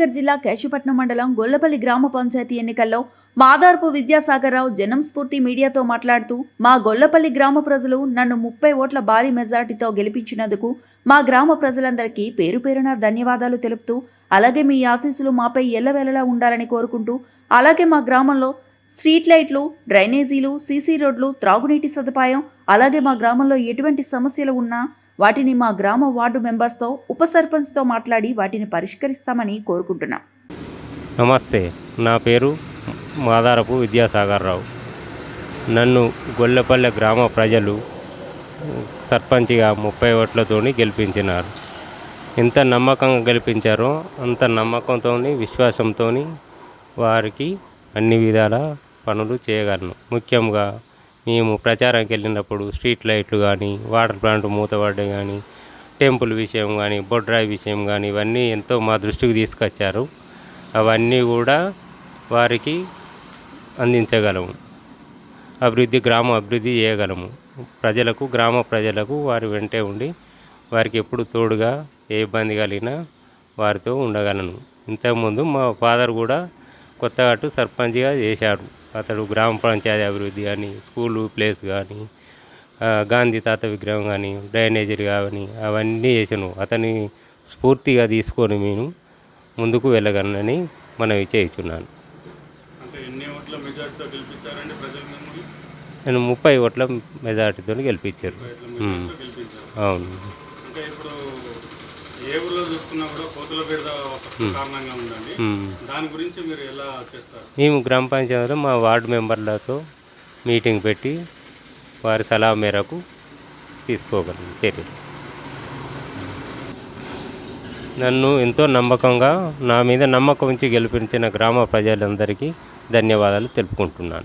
కరీంనగర్ జిల్లా కేశపట్నం మండలం గొల్లపల్లి గ్రామ పంచాయతీ ఎన్నికల్లో మాదార్పు విద్యాసాగర్రావు జనం స్ఫూర్తి మీడియాతో మాట్లాడుతూ మా గొల్లపల్లి గ్రామ ప్రజలు నన్ను 30 ఓట్ల భారీ మెజార్టీతో గెలిపించినందుకు మా గ్రామ ప్రజలందరికీ పేరు పేరున ధన్యవాదాలు తెలుపుతూ అలాగే మీ ఆశీస్సులు మాపై ఎల్లవేళలా ఉండాలని కోరుకుంటూ అలాగే మా గ్రామంలో స్ట్రీట్ లైట్లు, డ్రైనేజీలు, సీసీ రోడ్లు, త్రాగునీటి సదుపాయం అలాగే మా గ్రామంలో ఎటువంటి సమస్యలు ఉన్నా వాటిని మా గ్రామ వార్డు మెంబర్స్తో ఉప సర్పంచ్తో మాట్లాడి వాటిని పరిష్కరిస్తామని కోరుకుంటున్నాం. నమస్తే, నా పేరు మాదారపు విద్యాసాగర్రావు. నన్ను గొల్లపల్లె గ్రామ ప్రజలు సర్పంచ్గా 30 ఓట్లతో గెలిపించినారు. ఎంత నమ్మకంగా గెలిపించారో అంత నమ్మకంతో విశ్వాసంతో వారికి అన్ని విధాల పనులు చేయగలను. ముఖ్యంగా మేము ప్రచారానికి వెళ్ళినప్పుడు స్ట్రీట్ లైట్లు కానీ, వాటర్ ప్లాంట్ మూతపడ్డ కానీ, టెంపుల్ విషయం కానీ, బొడ్రాయి విషయం కానీ ఇవన్నీ ఎంతో మా దృష్టికి తీసుకొచ్చారు. అవన్నీ కూడా వారికి అందించగలము. గ్రామ అభివృద్ధి చేయగలము. గ్రామ ప్రజలకు వారి వెంటే ఉండి వారికి ఎప్పుడు తోడుగా ఏ ఇబ్బంది కలిగినా వారితో ఉండగలను. ఇంతకుముందు మా ఫాదర్ కూడా కొత్తగా సర్పంచ్గా చేశాడు. అతడు గ్రామ పంచాయతీ అభివృద్ధి కానీ, స్కూలు ప్లేస్ కానీ, గాంధీ తాత విగ్రహం కానీ, డ్రైనేజీలు కానీ అవన్నీ చేసాను. అతని స్ఫూర్తిగా తీసుకొని నేను ముందుకు వెళ్ళగలనని మనవి చేస్తున్నాను. నేను 30 ఓట్ల మెజార్టీతో గెలిపించారు. అవును. ఏ ఊర్లో చూసుకున్నా కూడా కోతుల బెడద కారణంగా ఉందండి. దాని గురించి మీరు ఎలా చేస్తారు? మేము గ్రామ పంచాయతీలో మా వార్డు మెంబర్లతో మీటింగ్ పెట్టి వారి సలహా మేరకు తీసుకోగలం చర్యలు. నన్ను ఎంతో నమ్మకంగా నా మీద నమ్మకం ఉంచి గెలిపించిన గ్రామ ప్రజలందరికీ ధన్యవాదాలు తెలుపుకుంటున్నాను.